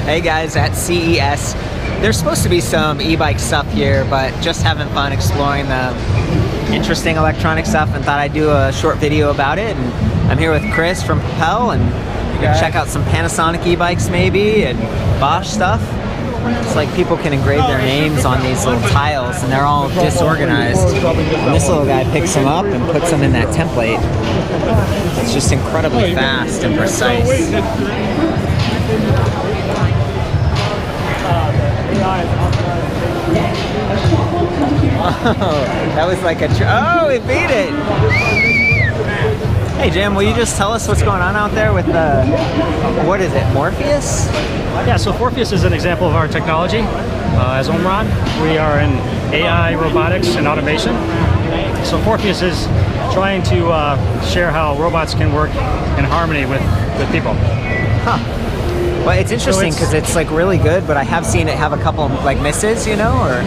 Hey guys, at CES, there's supposed to be some e-bike stuff here, but just having fun exploring the interesting electronic stuff and thought I'd do a short video about it. And I'm here with Chris from Propel, and you can check out some Panasonic e-bikes maybe, and Bosch stuff. It's like people can engrave their names on these little tiles and they're all disorganized. And this little guy picks them up and puts them in that template. It's just incredibly fast and precise. Oh, that was like a... Oh, it beat it! Hey Jim, will you just tell us what's going on out there with the... What is it, Morpheus? Yeah, so Morpheus is an example of our technology. As Omron, we are in AI, robotics, and automation. So Morpheus is trying to share how robots can work in harmony with people. Huh. Well, it's interesting because it's like really good, but I have seen it have a couple like misses, you know, or...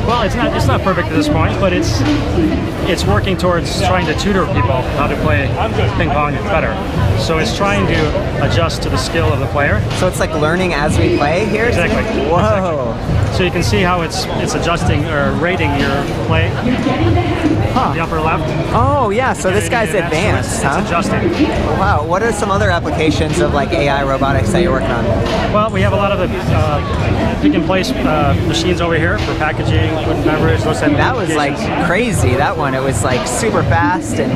Well, it's not perfect at this point, but it's working towards trying to tutor people how to play ping pong better. So it's trying to adjust to the skill of the player. So it's like learning as we play here? Exactly. Whoa. Exactly. So you can see how it's adjusting or rating your play. The upper left. Oh yeah, so this guy's advanced, huh? It's adjusting. Wow, what are some other applications of like AI robotics that you're working on? Well, we have a lot of the pick and place machines over here for packaging, food and beverage, those type of That was like crazy, that one. It was like super fast and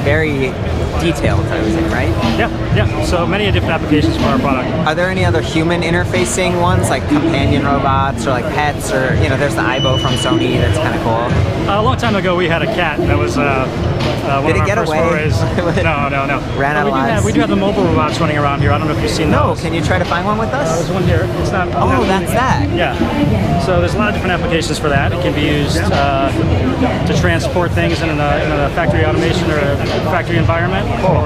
very detailed, I would say, right? Yeah, so many different applications for our product. Are there any other human interfacing ones, like companion robots or like pets, or, you know, there's the Aibo from Sony, that's kind of cool. A long time ago we had a cat that was one Did of it get our first away? forays. No. Ran out of lives. We do have the mobile robots running around here. I don't know if you've seen those. No, can you try to find one with us? There's one here. It's not. Oh, that's that. Yeah. So there's a lot of different applications for that. It can be used to transport things in a factory automation or a factory environment. Or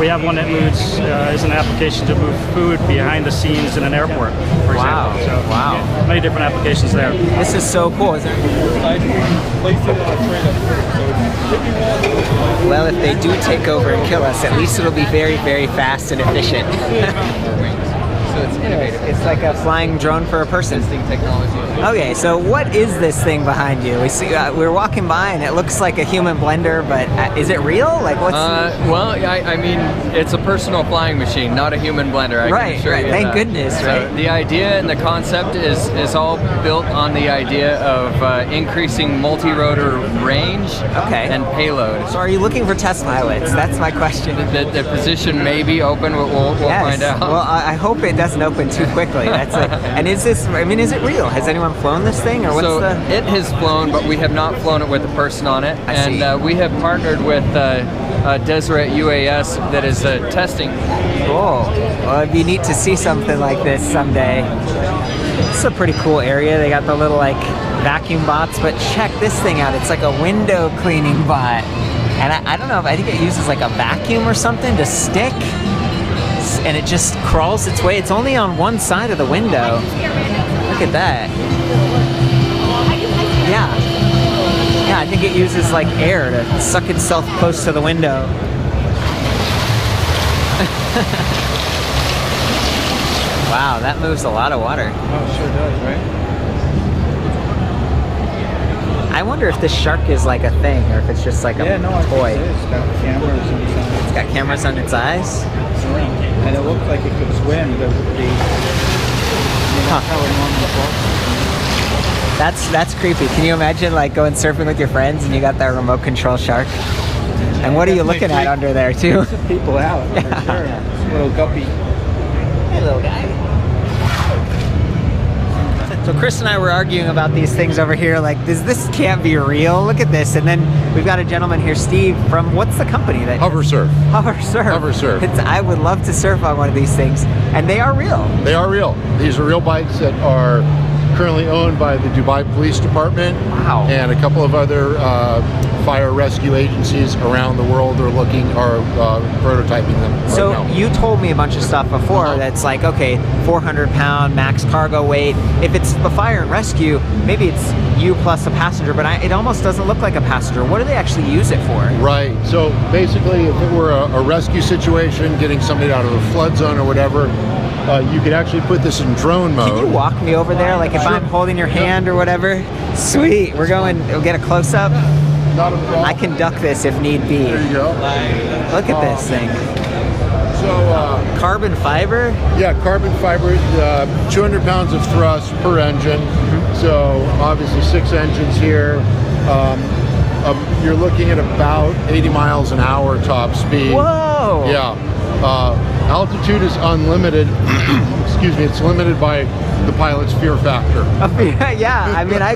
we have one that moves is an application to move food behind the scenes in an airport, for example. So, yeah, many different applications there. This is so cool. Is there... Well, if they do take over and kill us, at least it'll be very, very fast and efficient. So it's innovative. It's like a flying drone for a person. Technology. Okay, so what is this thing behind you? We see we're walking by and it looks like a human blender, but is it real? Like what's? Well, I mean, it's a personal flying machine, not a human blender. Right. Thank goodness. So the idea and the concept is all built on the idea of increasing multi-rotor range and payload. So are you looking for test pilots? That's my question. The position may be open. We'll find out. Well, I hope it doesn't open too quickly. That's it. And is this? I mean, is it real? Has anyone flown this thing, or what's it has flown, but we have not flown it with a person on it. And we have partnered with Deseret UAS that is testing. Cool. Well, it'd be neat to see something like this someday. It's a pretty cool area. They got the little like vacuum bots, but check this thing out. It's like a window cleaning bot. And I don't know, I think it uses like a vacuum or something to stick. And it just crawls its way. It's only on one side of the window. Look at that. Yeah, I think it uses like air to suck itself close to the window. Wow, that moves a lot of water. Oh, it sure does, right? I wonder if this shark is like a thing, or if it's just like a toy. It's got cameras in its eyes. It's got cameras on its eyes? And it looks like it could swim. That's creepy. Can you imagine like going surfing with your friends and you got that remote control shark? And what are you looking at under there too? People out, for sure. Little guppy. Hey little guy. So Chris and I were arguing about these things over here, like this can't be real, look at this. And then we've got a gentleman here, Steve, from, what's the company that... Hoversurf. Hoversurf. I would love to surf on one of these things, and they are real. They are real. These are real bikes that are currently owned by the Dubai Police Department. Wow. And a couple of other fire rescue agencies around the world are prototyping them right So now. you told me a bunch of stuff before that's like, okay, 400-pound max cargo weight. If it's the fire and rescue, maybe it's you plus a passenger, but it almost doesn't look like a passenger. What do they actually use it for? Right. So basically, if it were a rescue situation, getting somebody out of a flood zone or whatever, you could actually put this in drone mode. Can you walk me over there? Like if I'm holding your hand or whatever? Sweet. We'll get a close-up. Not a problem. I can duck this if need be. There you go. Look at this thing. So, Carbon fiber? yeah, carbon fiber, 200 pounds of thrust per engine. So obviously 6 engines here. You're looking at about 80 miles an hour top speed. Whoa! Yeah. Altitude is unlimited. Excuse me. It's limited by the pilot's fear factor. Yeah, I mean, I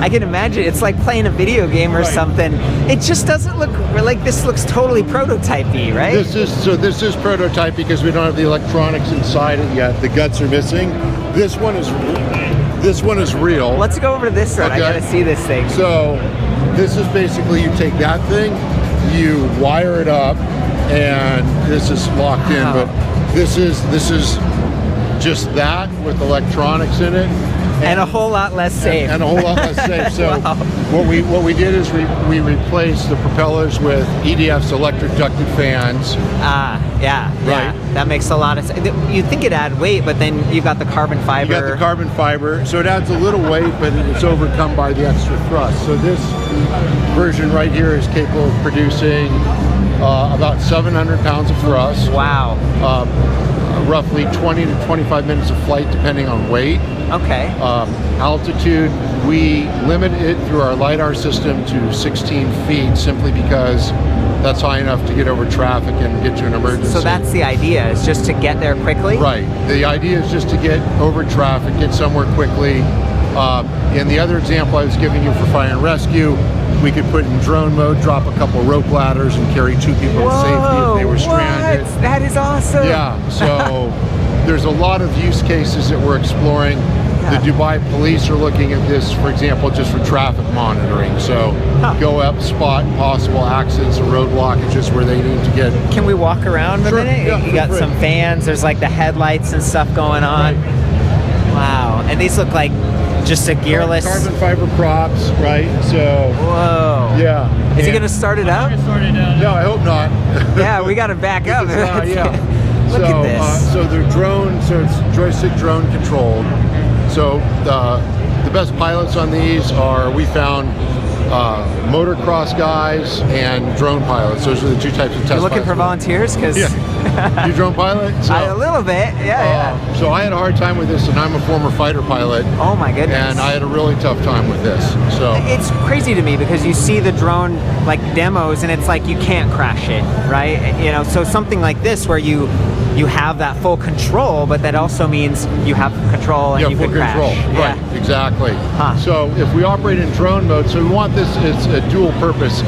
can imagine. It's like playing a video game or something. It just doesn't look like this. Looks totally prototypey, right? This is prototype because we don't have the electronics inside it yet. The guts are missing. This one is real. Let's go over to this side. I gotta see this thing. So this is basically, you take that thing, you wire it up, and this is locked in. But this is just that with electronics in it, and a whole lot less safe. And a whole lot less safe. So Wow. what we did is we replaced the propellers with EDF's electric ducted fans. Yeah. That makes a lot of sense. You'd think it'd add weight, but then you got the carbon fiber. You got the carbon fiber, so it adds a little weight, but it's overcome by the extra thrust. So this version right here is capable of producing about 700 pounds of thrust. Wow. Roughly 20 to 25 minutes of flight, depending on weight. Okay. Altitude, we limit it through our LiDAR system to 16 feet, simply because that's high enough to get over traffic and get to an emergency. So that's the idea, is just to get there quickly? Right. The idea is just to get over traffic, get somewhere quickly. In the other example I was giving you for fire and rescue, we could put in drone mode, drop a couple rope ladders, and carry 2 people to safety if they were stranded. What? That is awesome. Yeah, so there's a lot of use cases that we're exploring. The Dubai police are looking at this, for example, just for traffic monitoring. So go up, spot possible accidents or road blockages where they need to get. Can we walk around a minute? Yeah, you got some fans, there's like the headlights and stuff going on. Wow, and these look like just a gearless. Carbon fiber props, right? So. Whoa. Yeah. Is he gonna start it up? No, I hope not. Yeah, we gotta back up. Look So, at this. so they're drone, so it's joystick drone controlled. So the best pilots on these are, we found, motocross guys and drone pilots. Those are the 2 types of test. You're looking for pilots. volunteers? Because You drone pilot? So, a little bit, yeah. So I had a hard time with this, and I'm a former fighter pilot. Oh my goodness. And I had a really tough time with this. So it's crazy to me because you see the drone like demos and it's like you can't crash it, right? You know, so something like this where you have that full control, but that also means you have control and you full could crash. control. Right, Yeah. exactly. Huh. So if we operate in drone mode, so we want this, it's a dual purpose.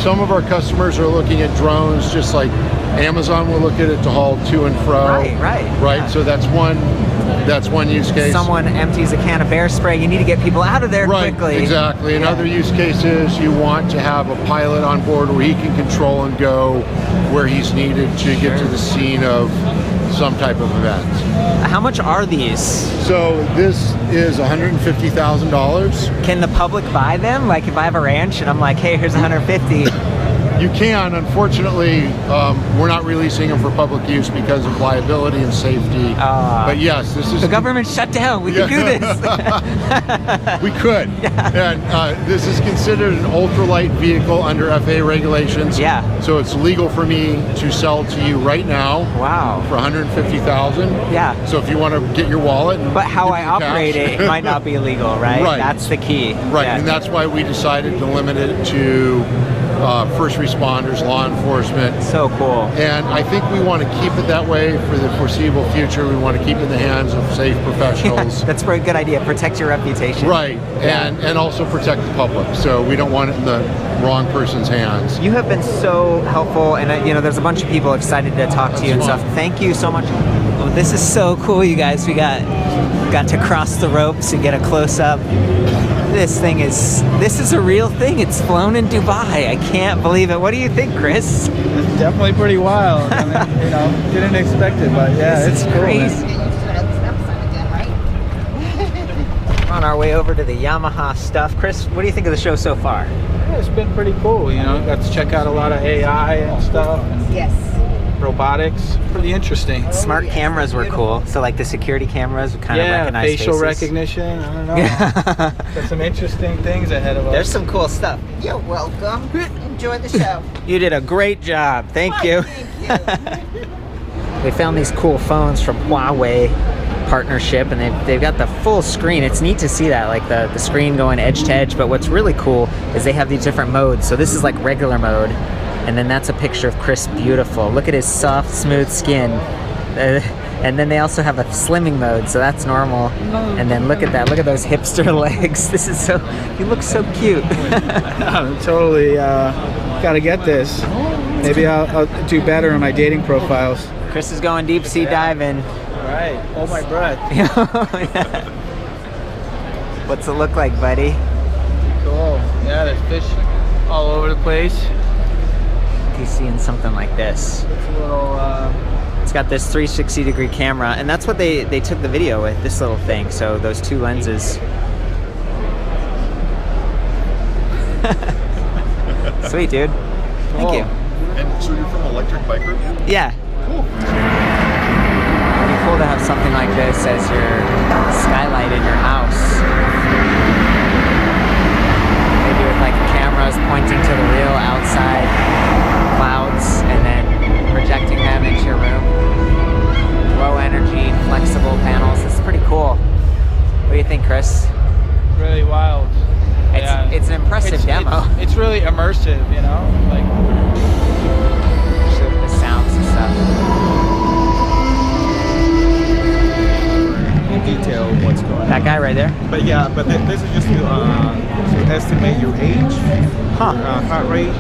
Some of our customers are looking at drones just like Amazon will look at it to haul to and fro. Right. Yeah. So that's one use case. Someone empties a can of bear spray, you need to get people out of there quickly. Exactly. In other use cases, you want to have a pilot on board where he can control and go where he's needed to get to the scene of some type of event. How much are these? So this is $150,000. Can the public buy them? Like if I have a ranch and I'm like, hey, here's 150. You can. Unfortunately, we're not releasing them for public use because of liability and safety. But yes, this is... The government shut down. We can do this. We could. Yeah. And this is considered an ultralight vehicle under FAA regulations. Yeah. So it's legal for me to sell to you right now. Wow. For $150,000. Yeah. So if you want to get your wallet. And but how give I me the operate cash. it might not be illegal, right? Right. That's the key. Right. Yeah. And that's why we decided to limit it to first responders, law enforcement. So cool. And I think we want to keep it that way for the foreseeable future. We want to keep it in the hands of safe professionals. That's a very good idea. Protect your reputation. Right. And also protect the public. So we don't want it in the wrong person's hands. You have been so helpful, and there's a bunch of people excited to talk to you and stuff. Thank you so much. Oh, this is so cool, you guys. We got to cross the ropes and get a close up. this is a real thing. It's flown in Dubai. I can't believe it. What do you think, Chris? It's definitely pretty wild. I mean, you know, didn't expect it, but yeah, This it's is cool, crazy. man. We're on our way over to the Yamaha stuff. Chris, what do you think of the show so far? Yeah, it's been pretty cool. You know, got to check out a lot of AI and stuff. Yes. Robotics, pretty interesting. Smart cameras were cool. So like the security cameras would kind of recognize facial faces. recognition. I don't know. Got some interesting things ahead of us. There's some cool stuff. You're welcome. Enjoy the show. You did a great job. Thank you. Thank you. We found these cool phones from Huawei partnership, and they've got the full screen. It's neat to see that, like the screen going edge to edge, but what's really cool is they have these different modes. So this is like regular mode, and then that's a picture of Chris Beautiful. Look at his soft, smooth skin. And then they also have a slimming mode, so that's normal. And then look at that, look at those hipster legs. This is so, you look so cute. I'm totally gotta get this. Maybe I'll do better in my dating profiles. Chris is going deep sea diving. All right, hold my breath. What's it look like, buddy? Cool. Yeah, there's fish all over the place. He's seeing something like this. It's a little. It's got this 360-degree camera, and that's what they took the video with, this little thing. So those two lenses. Sweet, dude. Thank you. And so you're from Electric Bike Review? Yeah. Cool. Pretty cool to have something like this as your skylight in your house. Maybe with like cameras pointing to the real outside clouds and then projecting them into your room. Low energy, flexible panels. This is pretty cool. What do you think, Chris? Really wild. It's an impressive demo. It's really immersive, you know, like the sounds and stuff. In detail what's going on. That guy right there? But yeah, but this is just to estimate your age, heart rate.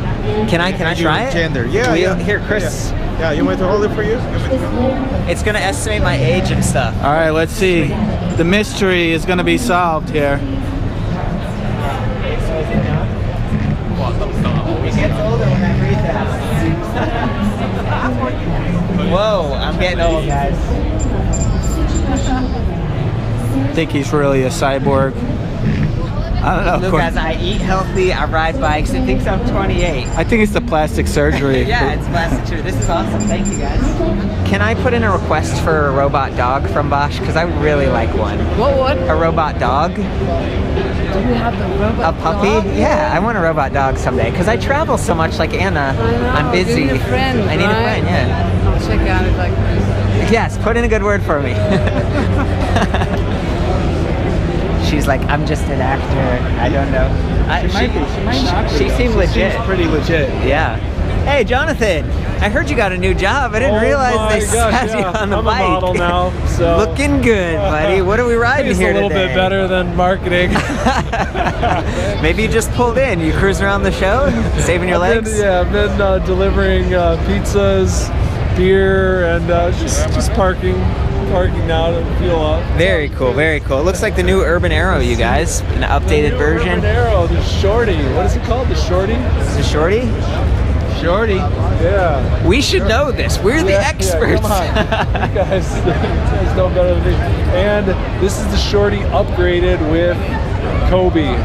Can I try it? Gender. Yeah, Will you- yeah. Here, Chris. Yeah, you want me to hold it for you? It's gonna estimate my age and stuff. All right, let's see. The mystery is going to be solved here. It gets older when I breathe that. Whoa, I'm getting old, guys. I think he's really a cyborg. I don't know. Look, guys, I eat healthy, I ride bikes. It thinks I'm 28. I think it's the plastic surgery. Yeah, it's plastic surgery. This is awesome. Thank you, guys. Can I put in a request for a robot dog from Bosch? Because I really like one. What? A robot dog? Do you have the robot A puppy? dog? Yeah, I want a robot dog someday. Because I travel so much like Anna. I know. I'm busy. You need a friend, I need a right? friend, yeah. I'll check out it like this. Yes, put in a good word for me. She's like, I'm just an actor. I don't know. She seemed legit. Seems pretty legit. Yeah. Hey, Jonathan. I heard you got a new job. I didn't realize they sat you on the I'm bike. a model now, so Looking good, buddy. What are we riding it's here a little today? bit better than marketing. Maybe you just pulled in. You cruising around the show, saving your legs. I've been delivering pizzas, beer, and just parking now to fuel up. Very cool, very cool. It looks like the new Urban Arrow, you guys. An updated version. Urban Arrow, the Shorty. What is it called? The Shorty? Is it Shorty? Shorty. Yeah. We should know this. We're the experts. Come on. You guys know better than me. And this is the Shorty upgraded with Kobe.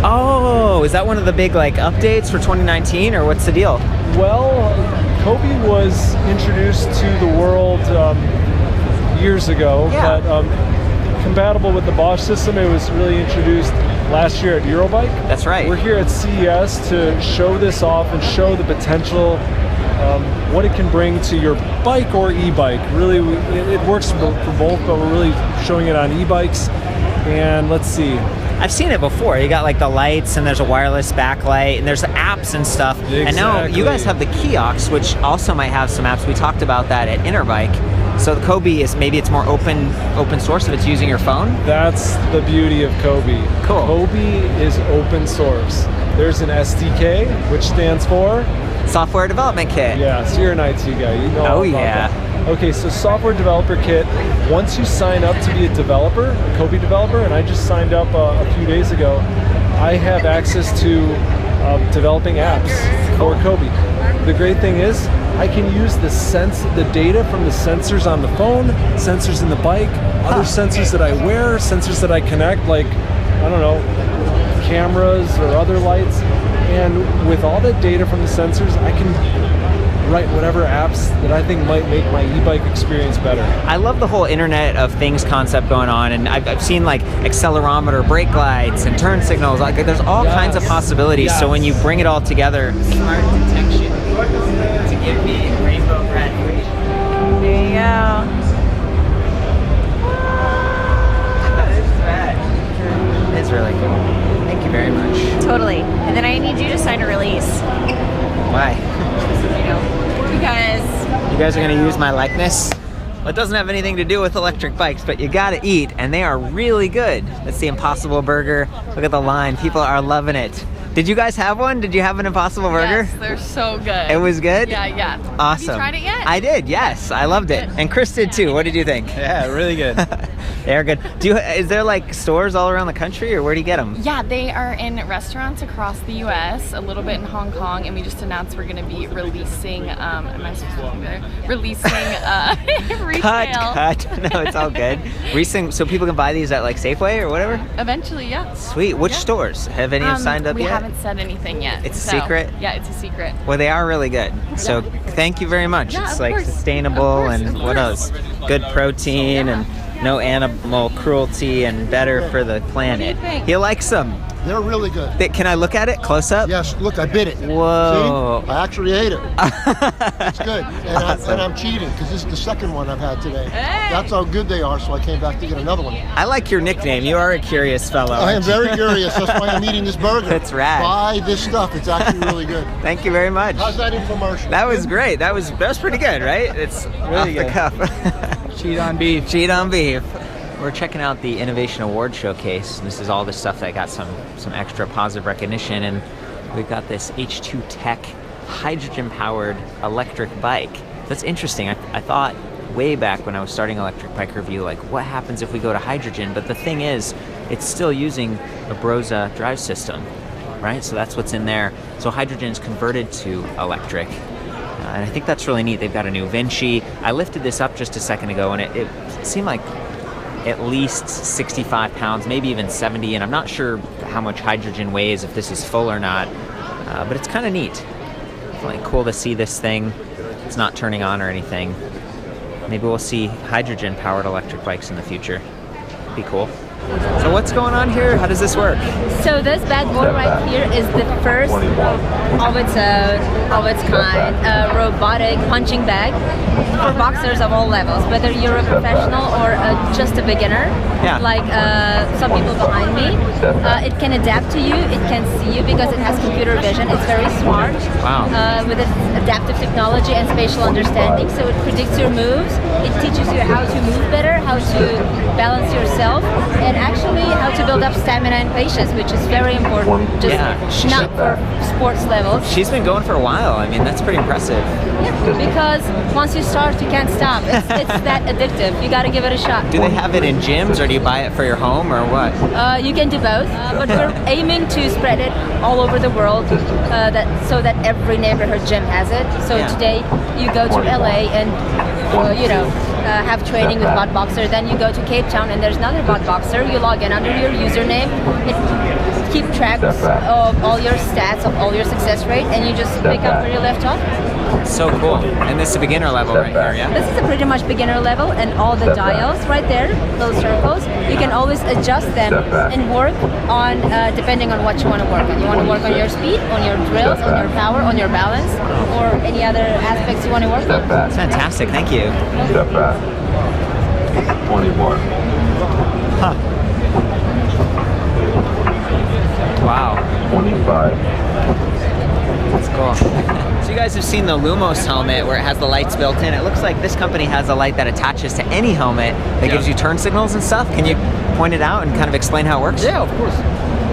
Oh, is that one of the big like updates for 2019, or what's the deal? Well, Kobe was introduced to the world years ago, Yeah. but compatible with the Bosch system, it was really introduced last year at Eurobike. That's right. We're here at CES to show this off and show the potential, what it can bring to your bike or e-bike. Really, it works for both, but we're really showing it on e-bikes. And let's see. I've seen it before. You got like the lights, and there's a wireless backlight, and there's apps and stuff. And now you guys have the kiosks, which also might have some apps. We talked about that at Interbike. So the Kobe is maybe it's more open source if it's using your phone. That's the beauty of Kobe. Cool. Kobe is open source. There's an SDK, which stands for Software Development Kit. Yeah, so you're an IT guy. You know all Oh, about yeah. that. Okay, so Software Developer Kit, once you sign up to be a developer, a Kobe developer, and I just signed up a few days ago, I have access to developing apps for Kobe. The great thing is I can use the data from the sensors on the phone, sensors in the bike, other sensors that I wear, sensors that I connect, like, I don't know, cameras or other lights. And with all that data from the sensors, I can write whatever apps that I think might make my e-bike experience better. I love the whole Internet of Things concept going on, and I've seen like accelerometer, brake lights, and turn signals. Like, there's all kinds of possibilities. So when you bring it all together, smart detection to give me rainbow graduation. There you go. It's really cool. Thank you very much. Totally. And then I need you to sign a release. Why? Because You guys are going to use my likeness? Well, it doesn't have anything to do with electric bikes, but you gotta eat, and they are really good. That's the Impossible Burger. Look at the line. People are loving it. Did you guys have one? Did you have an Impossible Burger? Yes, they're so good. It was good? Yeah. Awesome. Have you tried it yet? I did, yes. I loved it. And Chris did too. What did you think? Yeah, really good. They're good. Is there like stores all around the country, or where do you get them? Yeah, they are in restaurants across the U.S., a little bit in Hong Kong, and we just announced we're going to be releasing, am I supposed to be there? Releasing retail. Cut. No, it's all good. So people can buy these at like Safeway or whatever? Eventually, yeah. Sweet. Which stores? Have any signed up we yet? We haven't said anything yet. It's a secret? Yeah, it's a secret. Well, they are really good. So thank you very much. Yeah, It's of like course. sustainable Of course, and of what course. else? Good protein and no animal cruelty and better for the planet. think? He likes them. They're really good. Can I look at it close up? Yes, look, I bit it. Whoa. See? I actually ate it. It's good. And I'm cheating because this is the second one I've had today. Hey. That's how good they are, so I came back to get another one. I like your nickname. You are a curious fellow. I am very curious. That's why I'm eating this burger. That's rad. Buy this stuff. It's actually really good. Thank you very much. How's that infomercial? That was great. That was pretty good, right? It's Really off the cuff. Cheat on beef. Cheat on beef. We're checking out the Innovation Award Showcase. This is all the stuff that got some extra positive recognition, and we've got this H2 Tech hydrogen-powered electric bike. That's interesting. I thought way back when I was starting Electric Bike Review, like, what happens if we go to hydrogen? But the thing is, it's still using a Brose drive system, right? So that's what's in there. So hydrogen is converted to electric. And I think that's really neat. They've got a new Vinci. I lifted this up just a second ago, and it seemed like at least 65 pounds, maybe even 70, and I'm not sure how much hydrogen weighs, if this is full or not, but it's kind of neat. It's like cool to see this thing. It's not turning on or anything. Maybe we'll see hydrogen-powered electric bikes in the future. Be cool. So what's going on here? How does this work? So this bad boy right here is the first of its kind robotic punching bag for boxers of all levels, whether you're a professional or just a beginner. Yeah. Like some people behind me. It can adapt to you. It can see you because it has computer vision. It's very smart. Wow. With its adaptive technology and spatial understanding, so it predicts your moves. It teaches you how to move better, how to balance yourself, and actually how to build up stamina and patience, which is very important. Just not for sports levels. She's been going for a while. I mean, that's pretty impressive. Yeah, because once you start, you can't stop. It's that addictive. You got to give it a shot. Do they have it in gyms, or do you buy it for your home, or what? You can do both, but we're aiming to spread it all over the world, so that every neighborhood gym has it. So today you go to LA and have training with Botboxer. Then you go to Cape Town and there's another Botboxer. You log in under your username. It keep track of all your stats, of all your success rate, and you just pick up where you left off. So cool. And this is a beginner level right here, yeah? This is a pretty much beginner level, and all the dials right there, little circles, you can always adjust them and work on, depending on what you want to work on. You want to work on your speed, on your drills, on your power, on your balance, or any other aspects you want to work on. That's fantastic, thank you. Step back. 21. Huh. Wow. 25. That's cool. So you guys have seen the Lumos helmet where it has the lights built in. It looks like this company has a light that attaches to any helmet that gives you turn signals and stuff. Can you point it out and kind of explain how it works? Yeah, of course.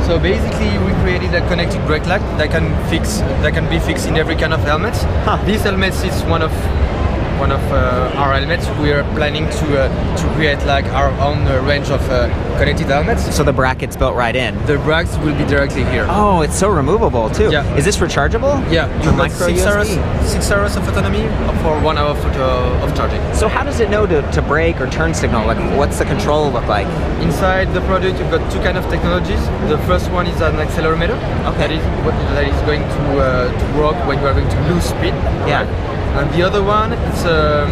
So basically, we created a connected brake light that can be fixed in every kind of helmet. This helmet is one of one of our helmets, we are planning to create like our own range of connected helmets. So the bracket's built right in. The brackets will be directly here. Oh, it's so removable too. Yeah. Is this rechargeable? Yeah, you got micro 6 USB? hours, 6 hours of autonomy for 1 hour of charging. So how does it know to brake or turn signal? Like, what's the control look like? Inside the product, you've got two kind of technologies. The first one is an accelerometer. Okay. That is going to work when you are going to lose speed. Yeah. Right? And the other one, it's a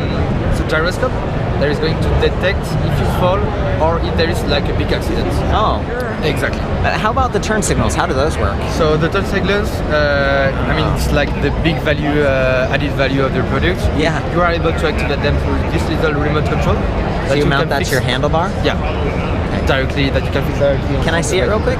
gyroscope that is going to detect if you fall or if there is like a big accident. Oh. Exactly. How about the turn signals? How do those work? So the turn signals, I mean, it's like the big value, added value of the product. Yeah. You are able to activate them through this little remote control. So you mount that to your handlebar? Yeah. Okay. Directly, that you can fix directly. Can I see it real quick?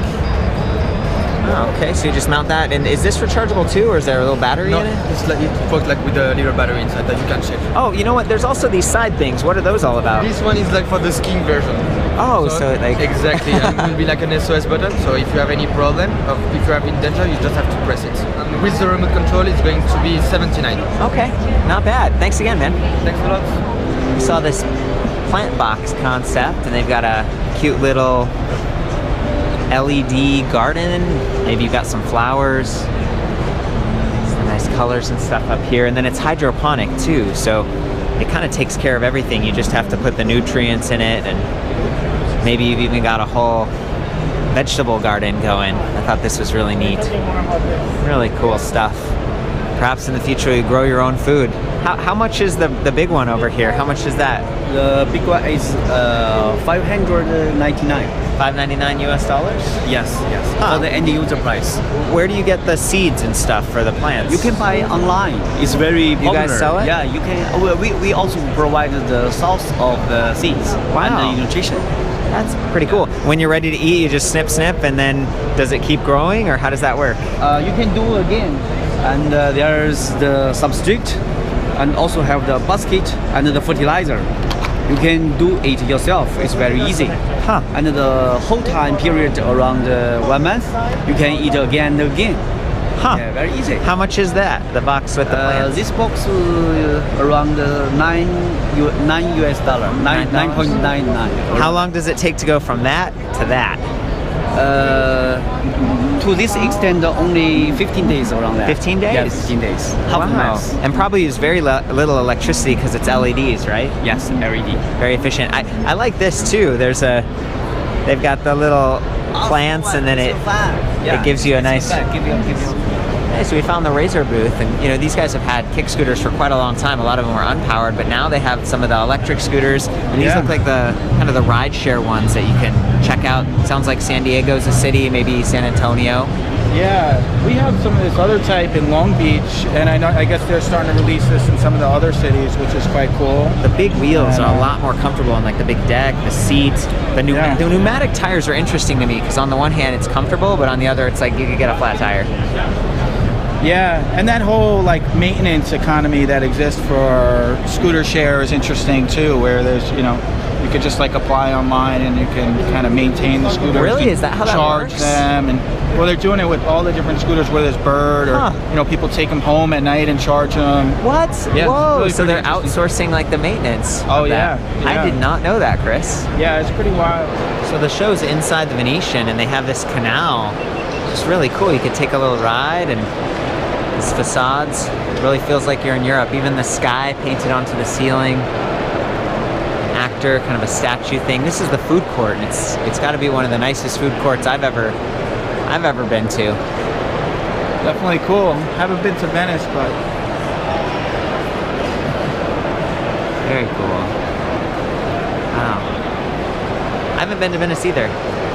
Oh, okay, so you just mount that, and is this rechargeable too, or is there a little battery in it? It's like, it works like with a little battery inside that you can change. Oh, you know what? There's also these side things. What are those all about? This one is like for the skiing version. Oh, so like exactly, and it will be like an SOS button. So if you have any problem, or if you are in danger, you just have to press it. And with the remote control, it's going to be 79. Okay, not bad. Thanks again, man. Thanks a lot. We saw this plant box concept, and they've got a cute little LED garden. Maybe you've got some flowers, some nice colors and stuff up here, and then it's hydroponic too, so it kind of takes care of everything. You just have to put the nutrients in it, and maybe you've even got a whole vegetable garden going. I thought this was really neat. Really cool stuff. Perhaps in the future you grow your own food. How much is the big one over here? How much is that? The big one is $599. $599 US dollars? Yes. For the end user price. Where do you get the seeds and stuff for the plants? You can buy online. It's very popular. You guys sell it? Yeah, you can. We also provide the source of the seeds and the nutrition. That's pretty cool. When you're ready to eat, you just snip, and then does it keep growing, or how does that work? You can do again, and there's the substrate, and also have the basket and the fertilizer. You can do it yourself. It's very easy. Huh. And the whole time period around 1 month, you can eat again and again. Huh. Yeah, very easy. How much is that? The box with the plants? This box around $9 US dollar, 9.99. How long does it take to go from that to that? To this extent, only 15 days around that. 15 days? Yeah, 15 days. Half a month. And probably use very little electricity because it's LEDs, right? Yes, LED. Very efficient. I like this too. They've got the little plants, and then it gives you a nice. Hey, so we found the Razor booth, and these guys have had kick scooters for quite a long time. A lot of them were unpowered, but now they have some of the electric scooters, and these look like the kind of the ride share ones that you can check out. Sounds like San Diego's a city, maybe San Antonio. Yeah, we have some of this other type in Long Beach, and I guess they're starting to release this in some of the other cities, which is quite cool. The big wheels are a lot more comfortable on like the big deck, the seats. The pneumatic tires are interesting to me because on the one hand it's comfortable, but on the other it's like you could get a flat tire. Yeah, and that whole like maintenance economy that exists for scooter share is interesting too, where there's you could just like apply online and you can kind of maintain the scooters. Really? Is that how that works? Charge them, and well, they're doing it with all the different scooters, whether it's Bird or people take them home at night and charge them. What? Yeah, whoa! Really so they're outsourcing like the maintenance. Oh of that. Yeah. I did not know that, Chris. Yeah, it's pretty wild. So the show's inside the Venetian, and they have this canal. It's really cool. You could take a little ride, and these facades really feels like you're in Europe. Even the sky painted onto the ceiling. Actor, kind of a statue thing. This is the food court, and it's got to be one of the nicest food courts I've ever been to. Definitely cool. Haven't been to Venice, but very cool. Wow. I haven't been to Venice either.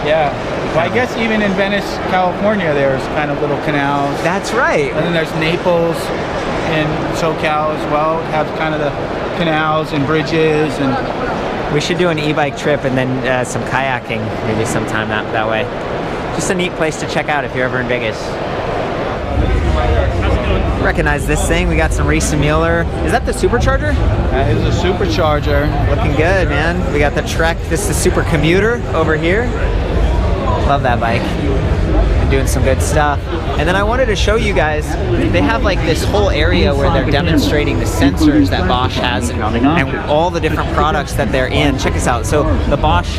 Yeah. Well, I guess even in Venice, California, there's kind of little canals. That's right. And then there's Naples in SoCal as well. Have kind of the canals and bridges, and we should do an e-bike trip and then some kayaking maybe sometime that way. Just a neat place to check out if you're ever in Vegas. Recognize this thing. We got some Reese and Mueller. Is that the supercharger? That is a supercharger. Looking good, man. We got the Trek. This is the Super Commuter over here. Love that bike. Been doing some good stuff. And then I wanted to show you guys, they have like this whole area where they're demonstrating the sensors that Bosch has and all the different products that they're in. Check this out. So the Bosch,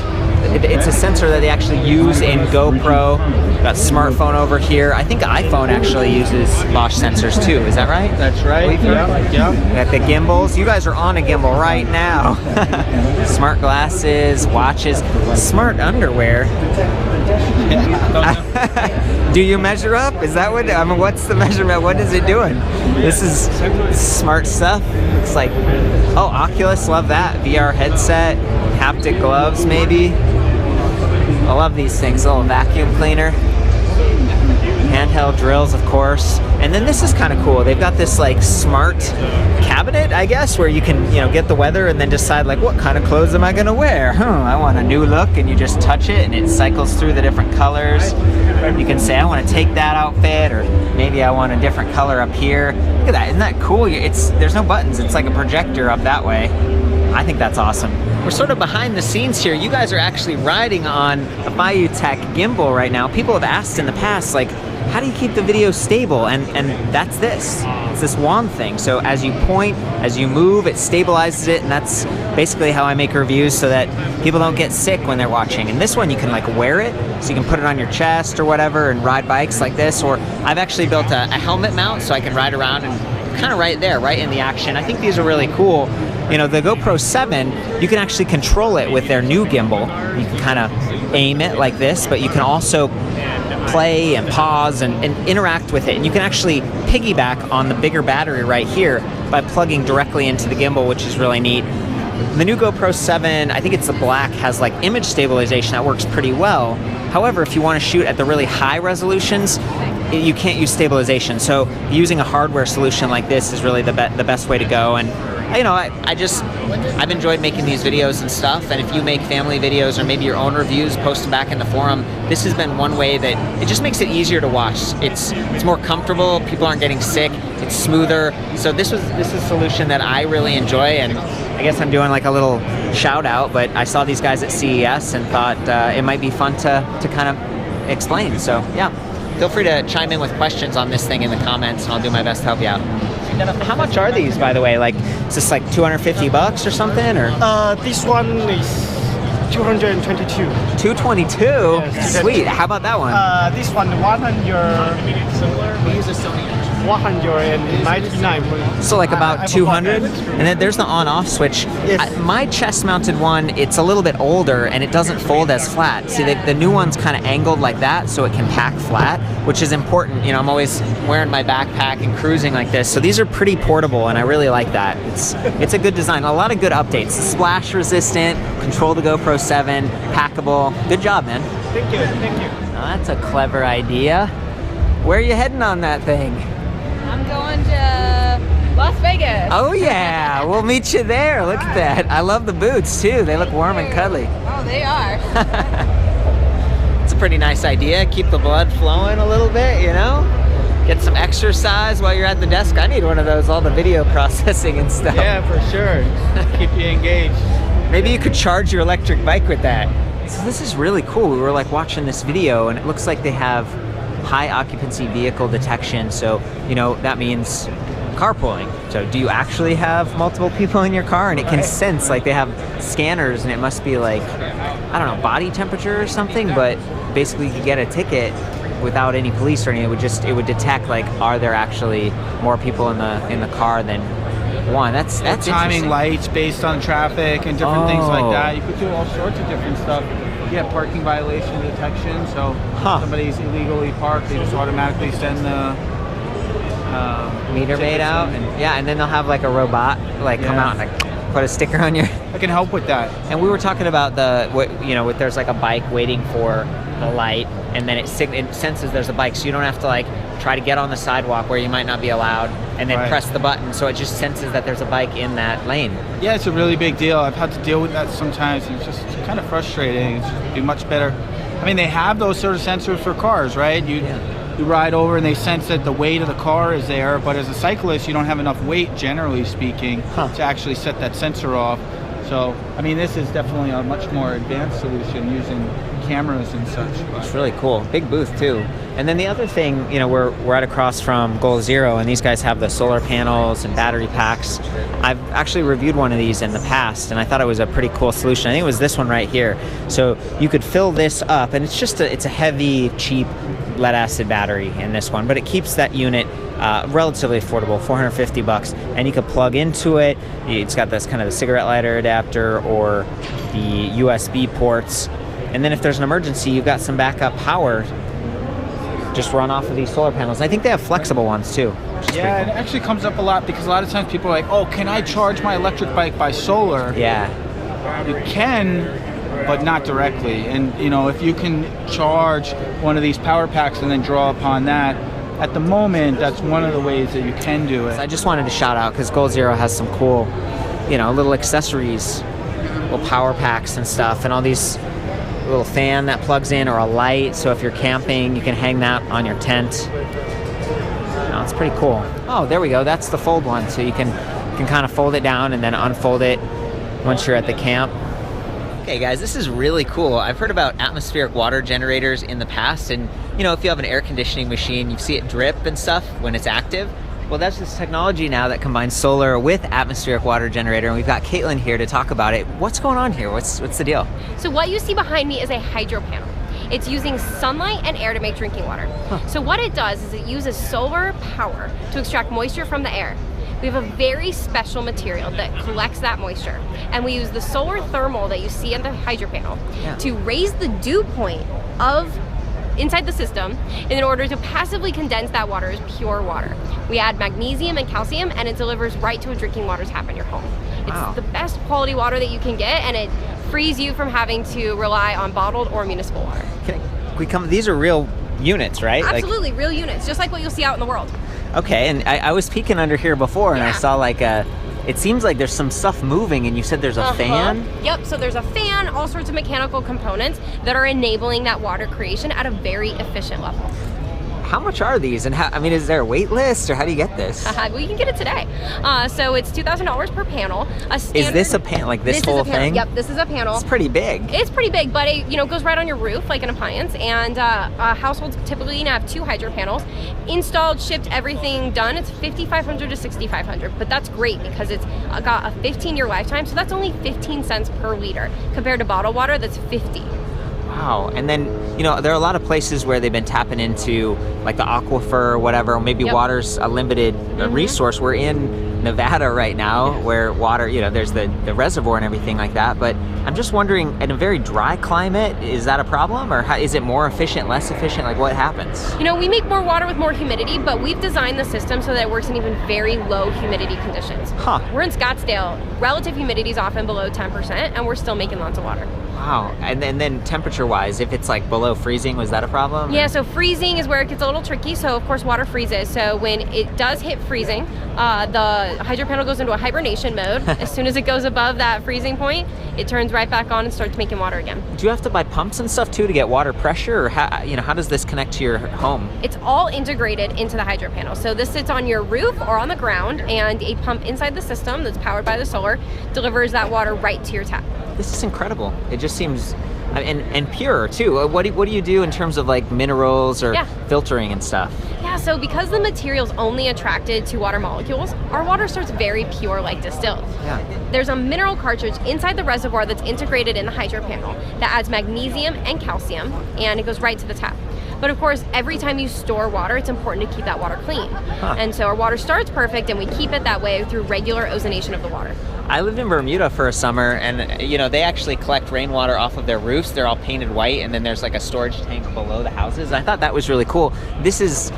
it's a sensor that they actually use in GoPro. Got smartphone over here. I think iPhone actually uses Bosch sensors too. Is that right? That's right. Yeah. Got the gimbals. You guys are on a gimbal right now. Smart glasses, watches, smart underwear. Do you measure up? Is that what? I mean, what's the measurement? What is it doing? This is smart stuff. Looks like, oh, Oculus, love that. VR headset, haptic gloves, maybe. I love these things. A little vacuum cleaner. Handheld drills, of course. And then this is kind of cool. They've got this like smart cabinet, I guess, where you can, you know, get the weather and then decide like, what kind of clothes am I gonna wear? I want a new look, and you just touch it and it cycles through the different colors. You can say, I want to take that outfit, or maybe I want a different color up here. Look at that, isn't that cool? There's no buttons, it's like a projector up that way. I think that's awesome. We're sort of behind the scenes here. You guys are actually riding on a Bayou-Tech gimbal right now. People have asked in the past, like, how do you keep the video stable? And that's this. It's this wand thing. So as you point, as you move, it stabilizes it, and that's basically how I make reviews so that people don't get sick when they're watching. And this one, you can like wear it, so you can put it on your chest or whatever and ride bikes like this. Or I've actually built a helmet mount so I can ride around and kind of right there, right in the action. I think these are really cool. You know, the GoPro 7, you can actually control it with their new gimbal. You can kind of aim it like this, but you can also play and pause and interact with it. And you can actually piggyback on the bigger battery right here by plugging directly into the gimbal, which is really neat. The new GoPro 7, I think it's the black, has like image stabilization that works pretty well. However, if you want to shoot at the really high resolutions, you can't use stabilization. So using a hardware solution like this is really the best way to go. And you know, I've enjoyed making these videos and stuff, and if you make family videos or maybe your own reviews, post them back in the forum, this has been one way that it just makes it easier to watch. It's more comfortable, people aren't getting sick, it's smoother. So this is a solution that I really enjoy, and I guess I'm doing like a little shout out, but I saw these guys at CES and thought it might be fun to kind of explain. So yeah, feel free to chime in with questions on this thing in the comments, and I'll do my best to help you out. How much are these, by the way? Like, is this like 250 bucks or something, or? This one is 222. 222? Yes, Sweet. How about that one? This one, 199. So like about 200? And then there's the on-off switch. Yes. My chest-mounted one, it's a little bit older and it doesn't fold as flat. See, the new one's kind of angled like that so it can pack flat, which is important. You know, I'm always wearing my backpack and cruising like this. So these are pretty portable and I really like that. It's a good design. A lot of good updates. Splash resistant, control the GoPro 7, packable. Good job, man. Thank you. Now, that's a clever idea. Where are you heading on that thing? I'm going to Las Vegas. Oh yeah, we'll meet you there. Look at that. I love the boots too. They look warm and cuddly. Oh, they are. It's a pretty nice idea. Keep the blood flowing a little bit, you know? Get some exercise while you're at the desk. I need one of those, all the video processing and stuff. Yeah, for sure. Keep you engaged. Maybe you could charge your electric bike with that. So this is really cool. We were like watching this video and it looks like they have high occupancy vehicle detection. So, you know, that means carpooling. So do you actually have multiple people in your car? And it can sense, like they have scanners and it must be like, I don't know, body temperature or something, but basically you could get a ticket without any police or anything. It would detect like, are there actually more people in the car than one? That's timing lights based on traffic and different things like that. You could do all sorts of different stuff. You have parking violation detection, so somebody's illegally parked, they just automatically send the meter maid out, and then they'll have like a robot like come out and like put a sticker on your. I can help with that. And we were talking about there's like a bike waiting for the light, and then it senses there's a bike, so you don't have to like try to get on the sidewalk where you might not be allowed, and then press the button, so it just senses that there's a bike in that lane. Yeah, it's a really big deal. I've had to deal with that sometimes, and it's just kind of frustrating. It's just be much better. I mean, they have those sort of sensors for cars, right? You ride over and they sense that the weight of the car is there, but as a cyclist, you don't have enough weight, generally speaking, to actually set that sensor off. So, I mean, this is definitely a much more advanced solution using cameras and such. It's really cool. Big booth too. And then the other thing, you know, we're right across from Goal Zero, and these guys have the solar panels and battery packs. I've actually reviewed one of these in the past, and I thought it was a pretty cool solution. I think it was this one right here. So you could fill this up, and it's a heavy, cheap lead acid battery in this one, but it keeps that unit relatively affordable, $450, and you could plug into it. It's got this kind of a cigarette lighter adapter or the USB ports, and then if there's an emergency, you've got some backup power. Just run off of these solar panels. I think they have flexible ones too. Yeah, and it actually comes up a lot because a lot of times people are like, oh, can I charge my electric bike by solar? Yeah. You can, but not directly. And you know, if you can charge one of these power packs and then draw upon that, at the moment, that's one of the ways that you can do it. So I just wanted to shout out because Goal Zero has some cool, you know, little accessories, little power packs and stuff, and all these little fan that plugs in or a light, so if you're camping you can hang that on your tent. No, it's pretty cool. Oh, there we go, that's the fold one, so you can kind of fold it down and then unfold it once you're at the camp. Okay guys, this is really cool. I've heard about atmospheric water generators in the past, and you know, if you have an air conditioning machine, you see it drip and stuff when it's active. Well, that's this technology now that combines solar with atmospheric water generator, and we've got Caitlin here to talk about it. What's going on here? What's the deal? So what you see behind me is a hydro panel. It's using sunlight and air to make drinking water. So what it does is it uses solar power to extract moisture from the air. We have a very special material that collects that moisture, and we use the solar thermal that you see in the hydro panel to raise the dew point of inside the system in order to passively condense that water as pure water. We add magnesium and calcium, and it delivers right to a drinking water tap in your home. It's the best quality water that you can get, and it frees you from having to rely on bottled or municipal water. These are real units, right? Absolutely, real units, just like what you'll see out in the world. Okay, and I was peeking under here before, and I saw like it seems like there's some stuff moving, and you said there's a fan? Yep, so there's a fan, all sorts of mechanical components that are enabling that water creation at a very efficient level. How much are these, and how, I mean, is there a wait list, or how do you get this? Well, you can get it today. So it's $2,000 per panel. Is this a panel, like this whole thing? Yep, this is a panel. It's pretty big. It's pretty big, but it goes right on your roof like an appliance, and households typically have 2 hydro panels. Installed, shipped, everything done, it's $5,500 to $6,500, but that's great because it's got a 15-year lifetime, so that's only 15 cents per liter compared to bottled water that's 50. Wow. And then, there are a lot of places where they've been tapping into like the aquifer or whatever, or maybe water's a limited resource. We're in Nevada right now where water, there's the reservoir and everything like that. But I'm just wondering, in a very dry climate, is that a problem, or is it more efficient, less efficient? Like, what happens? We make more water with more humidity, but we've designed the system so that it works in even very low humidity conditions. We're in Scottsdale. Relative humidity is often below 10%, and we're still making lots of water. Wow. And then temperature-wise, if it's like below freezing, was that a problem? Yeah, so freezing is where it gets a little tricky. So of course water freezes. So when it does hit freezing, the hydro panel goes into a hibernation mode. As soon as it goes above that freezing point, it turns right back on and starts making water again. Do you have to buy pumps and stuff too to get water pressure, or how does this connect to your home? It's all integrated into the hydro panel. So this sits on your roof or on the ground, and a pump inside the system that's powered by the solar delivers that water right to your tap. This is incredible. It just seems, and pure too. What do you do in terms of like minerals or filtering and stuff? Yeah, so because the material's only attracted to water molecules, our water starts very pure, like distilled. Yeah. There's a mineral cartridge inside the reservoir that's integrated in the hydro panel that adds magnesium and calcium, and it goes right to the tap. But of course, every time you store water, it's important to keep that water clean. And so our water starts perfect, and we keep it that way through regular ozonation of the water. I lived in Bermuda for a summer, and they actually collect rainwater off of their roofs. They're all painted white, and then there's like a storage tank below the houses. I thought that was really cool. This is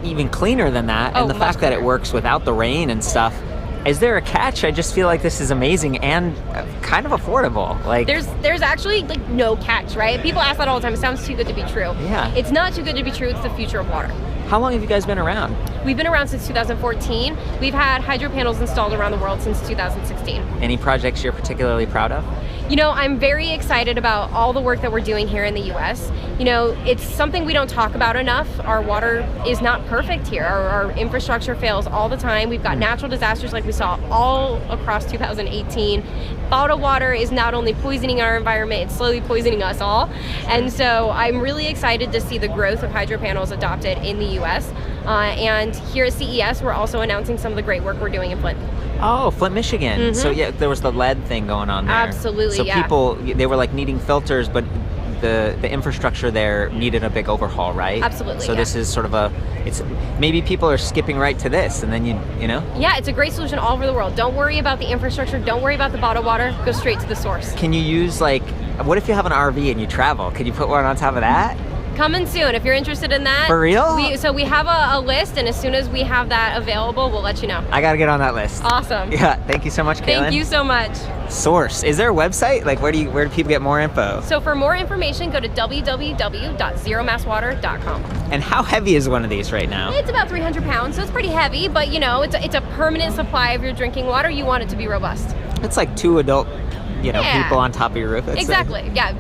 even cleaner than that, and the fact that it works without the rain and stuff. Is there a catch? I just feel like this is amazing and kind of affordable. Like, there's actually no catch, right? People ask that all the time. It sounds too good to be true. Yeah. It's not too good to be true. It's the future of water. How long have you guys been around? We've been around since 2014. We've had hydro panels installed around the world since 2016. Any projects you're particularly proud of? You know, I'm very excited about all the work that we're doing here in the US. You know, it's something we don't talk about enough. Our water is not perfect here. Our infrastructure fails all the time. We've got natural disasters like we saw all across 2018. Bottled water is not only poisoning our environment, it's slowly poisoning us all. And so I'm really excited to see the growth of hydro panels adopted in the US. And here at CES, we're also announcing some of the great work we're doing in Flint. Oh, Flint, Michigan. So yeah, there was the lead thing going on there. Absolutely, so yeah. people, they were like needing filters, but the infrastructure there needed a big overhaul, right? Absolutely, So yeah. this is sort of it's maybe people are skipping right to this, and then you know? Yeah, it's a great solution all over the world. Don't worry about the infrastructure, don't worry about the bottled water, go straight to the source. Can you use like, what if you have an RV and you travel? Could you put one on top of that? Coming soon, if you're interested in that. For real? We have a list, and as soon as we have that available, we'll let you know. I gotta get on that list. Awesome. Yeah, thank you so much, Kaylin. Thank you so much. Source. Is there a website? Like where do people get more info? So for more information, go to www.zeromasswater.com. And how heavy is one of these right now? It's about 300 pounds, so it's pretty heavy, but you know, it's a permanent supply of your drinking water. You want it to be robust. It's like 2 adult, Yeah. people on top of your roof. It's Exactly. Yeah,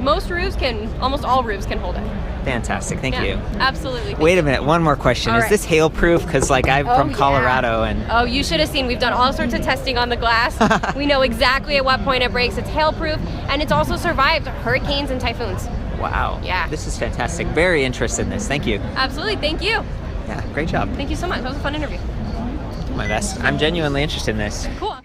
almost all roofs can hold it. Fantastic. Thank Yeah, you. Absolutely. Wait a minute. One more question. All Is right. this hail proof? Because like I'm Oh, from yeah. Colorado and Oh, you should have seen. We've done all sorts of testing on the glass. We know exactly at what point it breaks. It's hail proof, and it's also survived hurricanes and typhoons. wow. Yeah. This is fantastic. Very interested in this. Thank you. Absolutely. Thank you. Yeah. Great job. Thank you so much. That was a fun interview. Do my best. I'm genuinely interested in this. Cool.